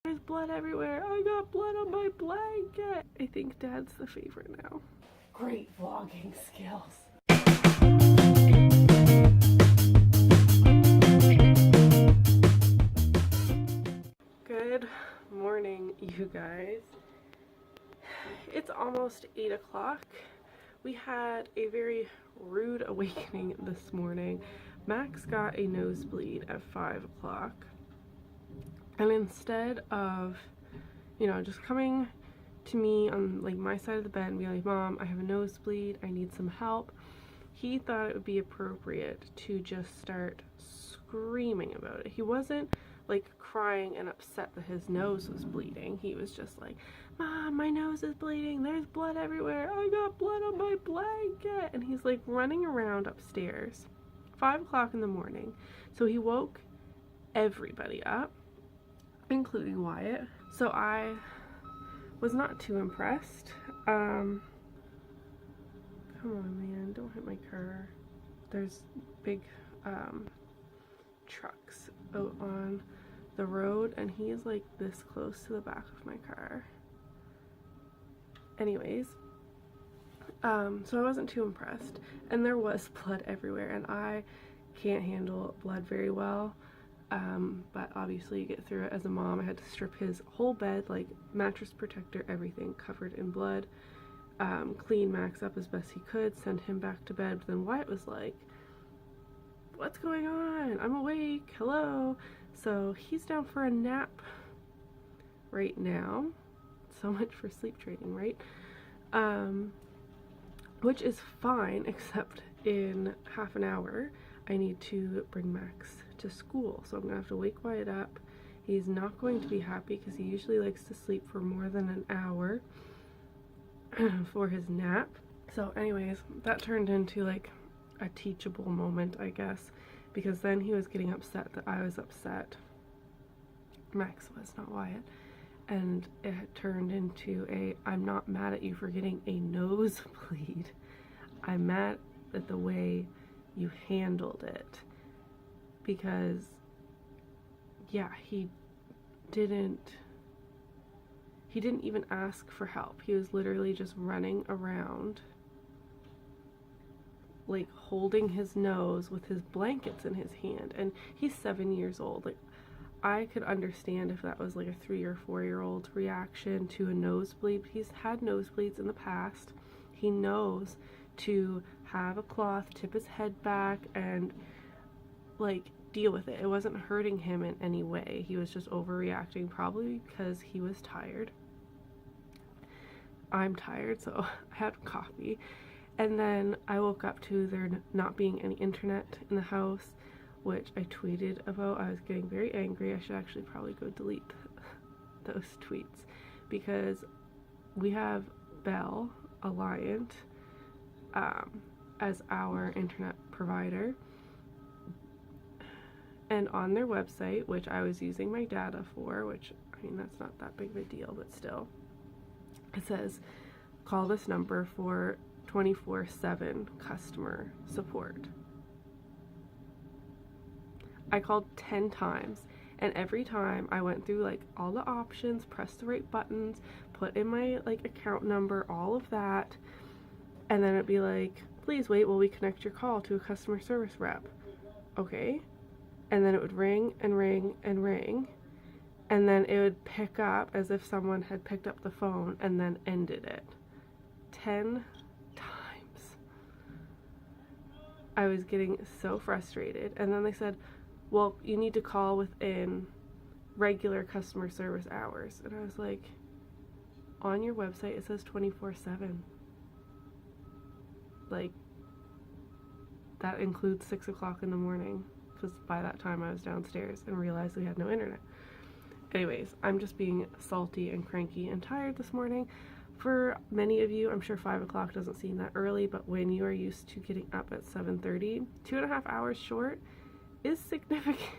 There's blood everywhere. I got blood on my blanket. I think Dad's the favorite now. Great vlogging skills. Good morning, you guys. It's almost 8 o'clock. We had a very rude awakening this morning. Max got a nosebleed at 5 o'clock. And instead of, just coming to me on like my side of the bed and be like, Mom, I have a nosebleed, I need some help, he thought it would be appropriate to just start screaming about it. He wasn't like crying and upset that his nose was bleeding. He was just like, Mom, my nose is bleeding, there's blood everywhere, I got blood on my blanket. And he's like running around upstairs, 5 o'clock in the morning. So he woke everybody up, including Wyatt. So I was not too impressed. Come on, man, don't hit my car. There's big trucks out on the road and he is like this close to the back of my car. Anyways, so I wasn't too impressed, and there was blood everywhere, and I can't handle blood very well. But obviously you get through it. As a mom, I had to strip his whole bed, like mattress protector, everything covered in blood, clean Max up as best he could, send him back to bed. But then Wyatt was like, what's going on? I'm awake, hello. So he's down for a nap right now. So much for sleep training, right? Which is fine, except in half an hour I need to bring Max to school, so I'm gonna have to wake Wyatt up. He's not going to be happy because he usually likes to sleep for more than an hour for his nap. So anyways, that turned into like a teachable moment, I guess, because then he was getting upset that I was upset. Max was, not Wyatt. And it had turned into a, I'm not mad at you for getting a nosebleed, I'm mad at the way you handled it. Because yeah, he didn't even ask for help. He was literally just running around like holding his nose with his blankets in his hand, and he's 7 years old. Like, I could understand if that was like a 3 or 4 year old reaction to a nosebleed. He's had nosebleeds in the past. He knows to have a cloth, tip his head back, and like deal with it. It wasn't hurting him in any way. He was just overreacting, probably because he was tired. I'm tired, so I had coffee. And then I woke up to there not being any internet in the house, which I tweeted about. I was getting very angry. I should actually probably go delete those tweets, because we have Bell Alliant as our internet provider, and on their website, which I was using my data for, which, I mean, that's not that big of a deal, but still, it says call this number for 24/7 customer support. I called 10 times, and every time I went through like all the options, pressed the right buttons, put in my like account number, all of that, and then it'd be like, please wait while we connect your call to a customer service rep. Okay. And then it would ring and ring and ring, and then it would pick up as if someone had picked up the phone and then ended it. 10 times. I was getting so frustrated. And then they said, well, you need to call within regular customer service hours. And I was like, on your website it says 24/7. Like, that includes 6 o'clock in the morning, because by that time I was downstairs and realized we had no internet. Anyways, I'm just being salty and cranky and tired this morning. For many of you, I'm sure 5 o'clock doesn't seem that early, but when you are used to getting up at 7:30, 2.5 hours short is significant.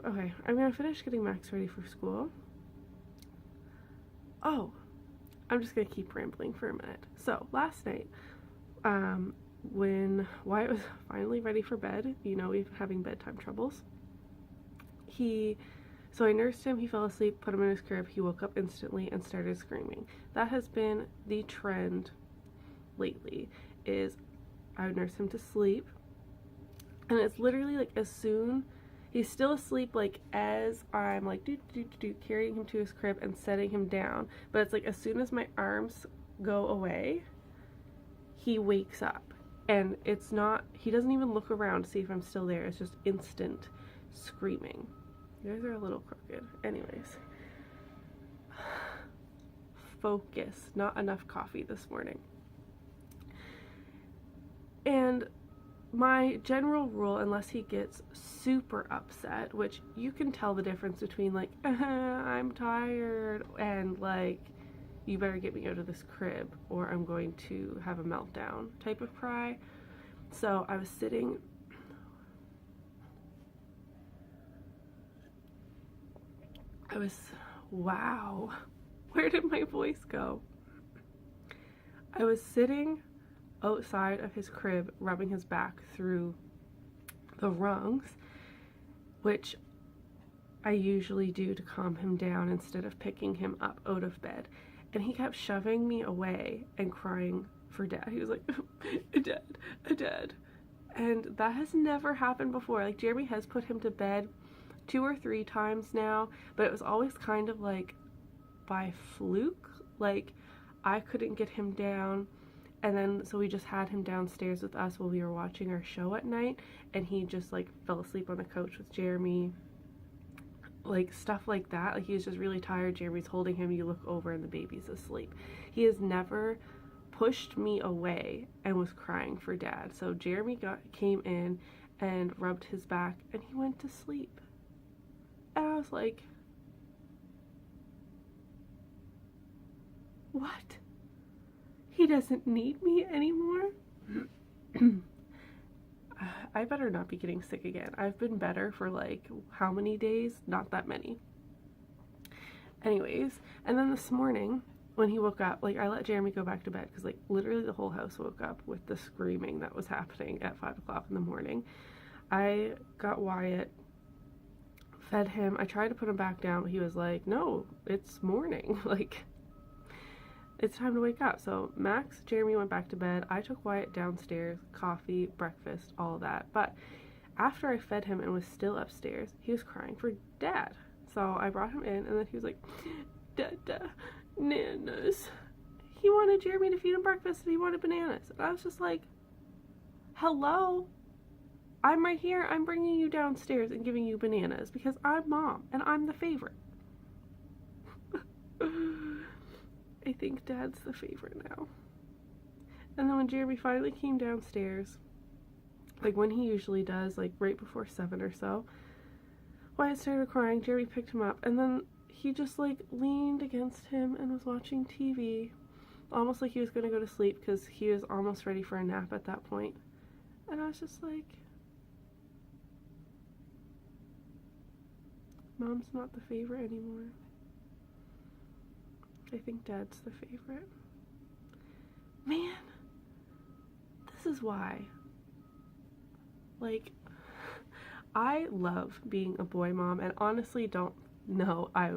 Okay, I'm gonna finish getting Max ready for school. Oh, I'm just gonna keep rambling for a minute. So last night, when Wyatt was finally ready for bed, we've been having bedtime troubles, So I nursed him, he fell asleep, put him in his crib, he woke up instantly and started screaming. That has been the trend lately, is I would nurse him to sleep, and it's literally like as soon, he's still asleep, like as I'm like carrying him to his crib and setting him down, but it's like as soon as my arms go away, he wakes up, and it's not, he doesn't even look around to see if I'm still there, it's just instant screaming. You guys are a little crooked. Anyways. Focus. Not enough coffee this morning. And my general rule, unless he gets super upset, which you can tell the difference between like, I'm tired, and like, you better get me out of this crib or I'm going to have a meltdown type of cry. So I was sitting, wow, where did my voice go? I was sitting outside of his crib, rubbing his back through the rungs, which I usually do to calm him down instead of picking him up out of bed. And he kept shoving me away and crying for dad. He was like, dad. And that has never happened before. Like, Jeremy has put him to bed 2 or 3 times now, but it was always kind of like by fluke. Like, I couldn't get him down, and then so we just had him downstairs with us while we were watching our show at night, and he just like fell asleep on the couch with Jeremy, like stuff like that. Like, he was just really tired, Jeremy's holding him, you look over and the baby's asleep. He has never pushed me away and was crying for dad. So Jeremy came in and rubbed his back and he went to sleep. And I was like, what? He doesn't need me anymore? I better not be getting sick again. I've been better for like how many days? Not that many. Anyways, and then this morning when he woke up, like, I let Jeremy go back to bed because like literally the whole house woke up with the screaming that was happening at 5 o'clock in the morning. I got Wyatt, fed him. I tried to put him back down, but he was like, no, it's morning. Like, it's time to wake up. So Max, Jeremy went back to bed. I took Wyatt downstairs, coffee, breakfast, all of that. But after I fed him and was still upstairs, he was crying for dad. So I brought him in, and then he was like, Dada, nanas. He wanted Jeremy to feed him breakfast and he wanted bananas. And I was just like, hello? I'm right here. I'm bringing you downstairs and giving you bananas because I'm mom and I'm the favorite. I think dad's the favorite now. And then when Jeremy finally came downstairs, like when he usually does, like right before 7 or so, Wyatt started crying. Jeremy picked him up, and then he just like leaned against him and was watching TV, almost like he was going to go to sleep because he was almost ready for a nap at that point. And I was just like, mom's not the favorite anymore. I think dad's the favorite. Man, this is why. Like, I love being a boy mom, and honestly don't know I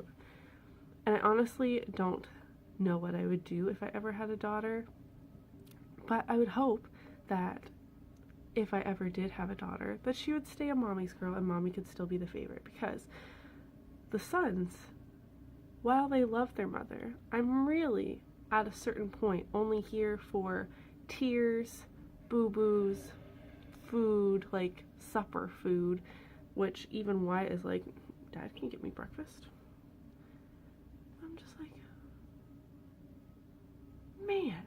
honestly don't know what I would do if I ever had a daughter. But I would hope that if I ever did have a daughter, that she would stay a mommy's girl and mommy could still be the favorite, because the sons, while they love their mother, I'm really, at a certain point, only here for tears, boo-boos, food, like supper food, which even Wyatt is like, Dad, can you get me breakfast? I'm just like, man.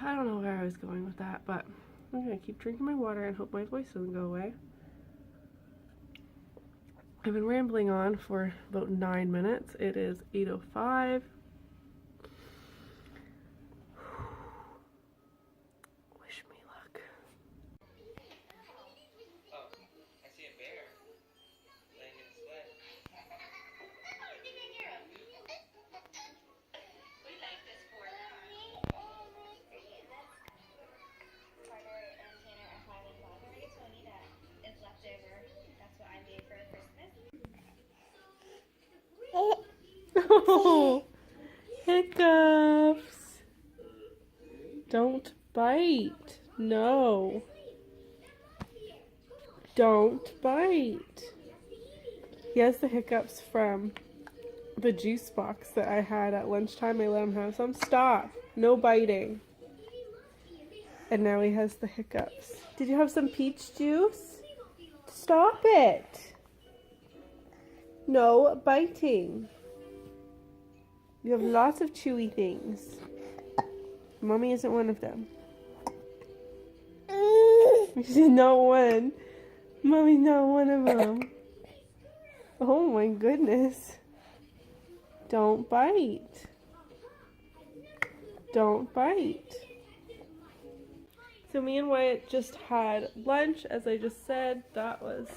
I don't know where I was going with that, but I'm gonna keep drinking my water and hope my voice doesn't go away. I've been rambling on for about 9 minutes. It is 8:05. Wish me luck. Oh, I see a bear laying in his bed. We like this sport. Carter and Tanner are 5 and 1. No. Hiccups. Don't bite. No. Don't bite. He has the hiccups from the juice box that I had at lunchtime. I let him have some. Stop. No biting. And now he has the hiccups. Did you have some peach juice? Stop it. No biting. You have lots of chewy things. Mommy isn't one of them. She's not one. Mommy's not one of them. Oh my goodness. Don't bite. Don't bite. So me and Wyatt just had lunch, as I just said. That was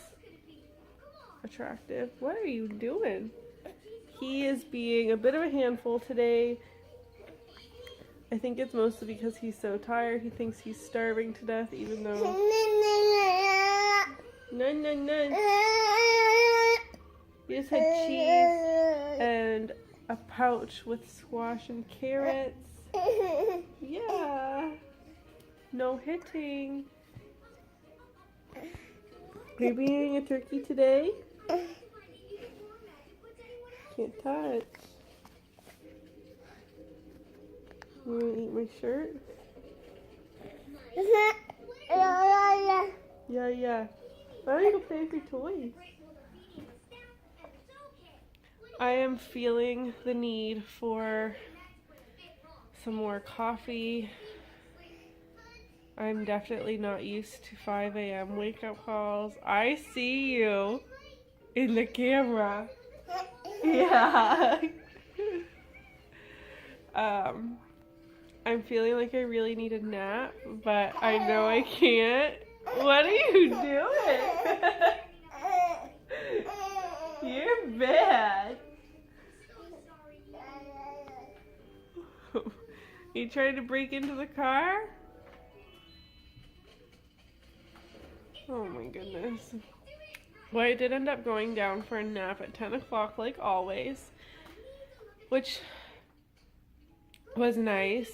attractive. What are you doing? He is being a bit of a handful today. I think it's mostly because he's so tired. He thinks he's starving to death, even though... No. He just had cheese and a pouch with squash and carrots. Yeah. No hitting. Are you being a turkey today? Can't touch. You wanna eat my shirt? Yeah. Why don't you go play with your toys? I am feeling the need for some more coffee. I'm definitely not used to 5 a.m. wake up calls. I see you in the camera. Yeah. I'm feeling like I really need a nap, but I know I can't. What are you doing? You're bad. You trying to break into the car? Oh my goodness. Well, I did end up going down for a nap at 10 o'clock like always, which was nice.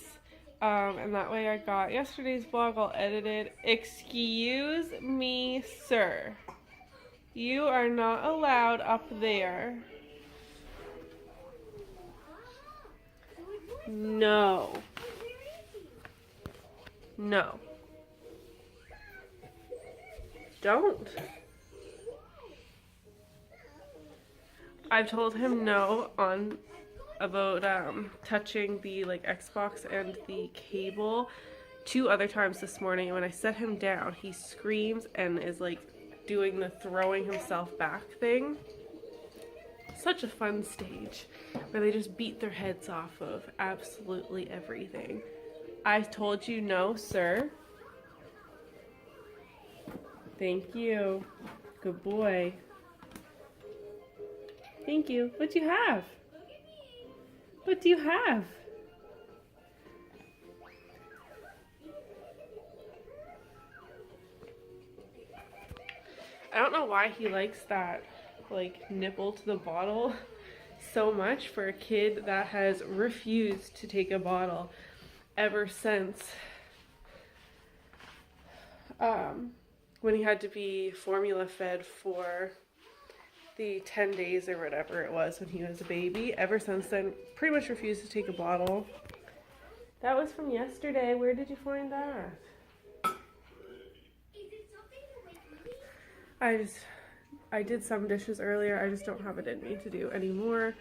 And that way I got yesterday's vlog all edited. Excuse me, sir. You are not allowed up there. No. No. Don't. I've told him no on about touching the Xbox and the cable 2 other times this morning, and when I set him down he screams and is doing the throwing himself back thing. Such a fun stage where they just beat their heads off of absolutely everything. I told you no, sir. Thank you. Good boy. Thank you. What do you have? What do you have? I don't know why he likes that nipple to the bottle so much for a kid that has refused to take a bottle ever since when he had to be formula fed for the 10 days or whatever it was when he was a baby. Ever since then, pretty much refused to take a bottle. That was from yesterday. Where did you find that? I did some dishes earlier. I just don't have it in me to do anymore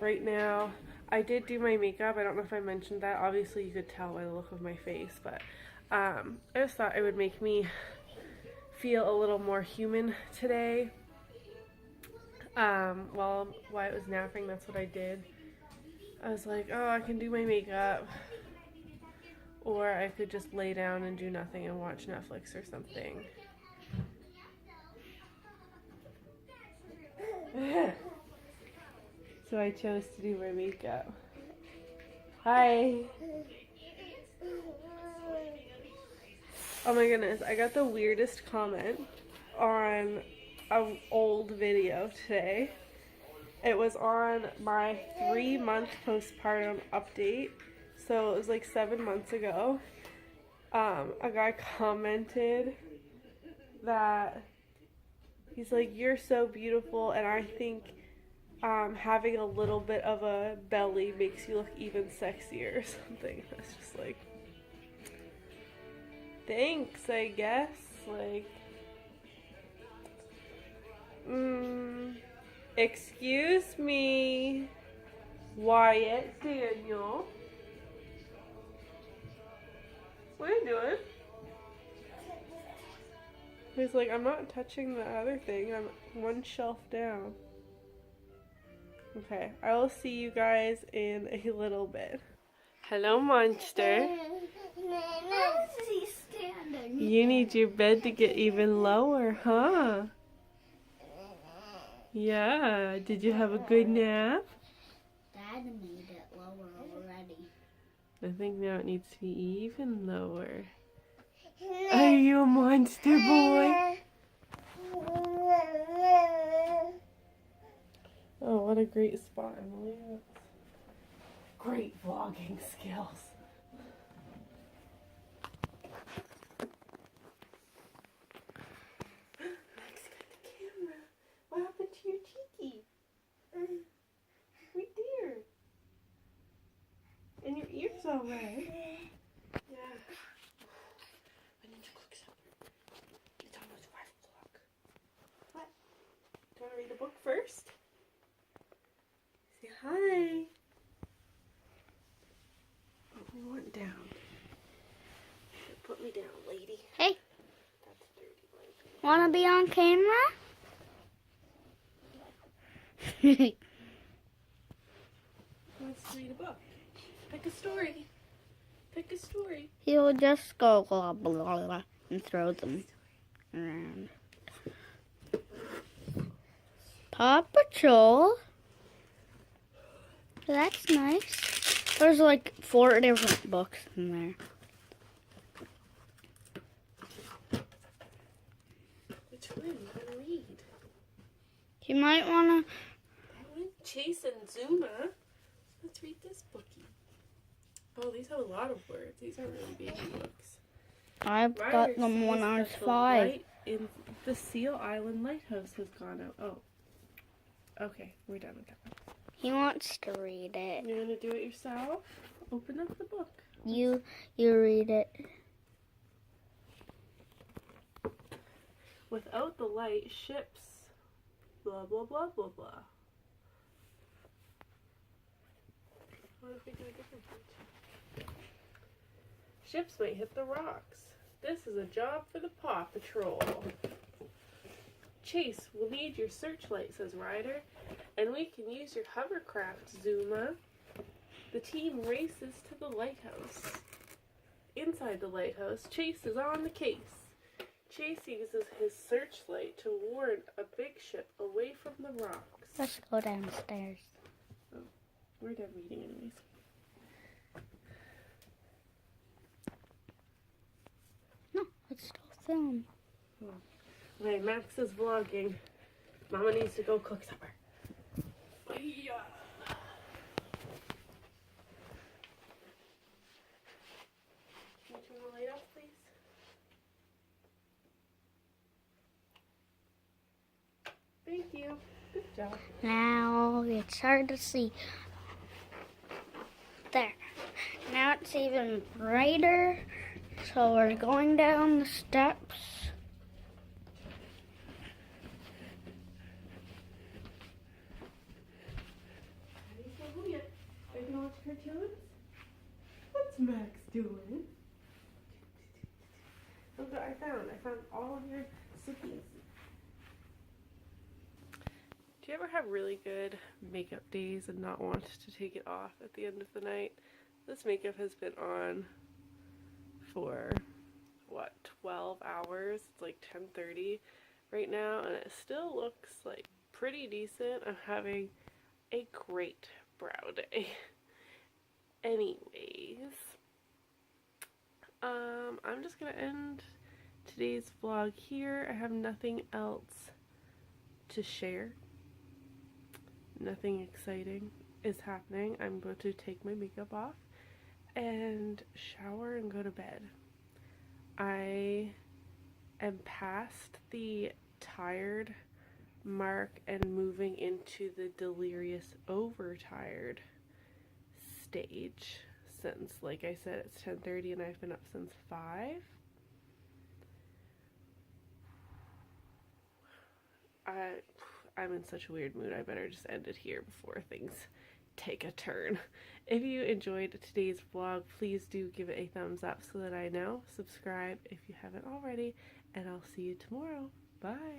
right now. I did do my makeup. I don't know if I mentioned that. Obviously you could tell by the look of my face, but I just thought it would make me feel a little more human today. While Wyatt was napping, that's what I did. I was like, oh, I can do my makeup, or I could just lay down and do nothing and watch Netflix or something. So I chose to do my makeup. Hi. Oh my goodness, I got the weirdest comment on an old video today. It was on my 3-month postpartum update. So it was like 7 months ago. A guy commented that he's like, "You're so beautiful, and I think having a little bit of a belly makes you look even sexier," or something. I was just like, thanks, I guess. Like, excuse me, Wyatt Daniel. What are you doing? He's like, I'm not touching the other thing. I'm one shelf down. Okay, I will see you guys in a little bit. Hello, monster. How is he standing? You need your bed to get even lower, huh? Yeah. Did you have a good nap? Dad made it lower already. I think now it needs to be even lower. Are you a monster boy? Oh, what a great spot, Emily. Great vlogging skills. Max got the camera. What happened to your cheeky? Right there. And your ears all red. Yeah. When did you cook supper? It's almost 5 o'clock. What? Do you want to read the book first? Say hi. Put me one down. Put me down, lady. Hey, That's dirty, lady. wanna be on camera? Let's read a book. Pick a story. Pick a story. He'll just go blah blah blah and throw them around. Paw Patrol. That's nice. There's like 4 different books in there. Which one you want to read? You might wanna. Chase and Zuma. Let's read this bookie. Oh, these have a lot of words. These aren't really baby books. I've Ryder got them says when I was that the 5. light in the Seal Island Lighthouse has gone out. Oh. Okay, we're done with that one. He wants to read it. You're gonna do it yourself? Open up the book. You read it. Without the light, ships blah blah blah blah blah. What if we do a different page? Ships might hit the rocks. This is a job for the Paw Patrol. Chase, we'll need your searchlight, says Ryder, and we can use your hovercraft, Zuma. The team races to the lighthouse. Inside the lighthouse, Chase is on the case. Chase uses his searchlight to warn a big ship away from the rocks. Let's go downstairs. We're done reading anyways. No, let's still film. Okay, Max is vlogging. Mama needs to go cook supper. Yeah. Can you turn the light off, please? Thank you. Good job. Now it's hard to see. There. Now it's even brighter. So we're going down the steps. Are you gonna watch cartoons? What's Max doing? Look what I found. I found all of your sickies. Do you ever have really good makeup days and not want to take it off at the end of the night? This makeup has been on for, what, 12 hours? It's like 10:30 right now, and it still looks like pretty decent. I'm having a great brow day. Anyways, I'm just gonna end today's vlog here. I have nothing else to share. nothing exciting is happening. I'm about to take my makeup off and shower and go to bed. I am past the tired mark and moving into the delirious overtired stage since, like I said, it's 10:30 and I've been up since 5. I'm in such a weird mood. I better just end it here before things take a turn. If you enjoyed today's vlog, please do give it a thumbs up so that I know. Subscribe if you haven't already, and I'll see you tomorrow. Bye!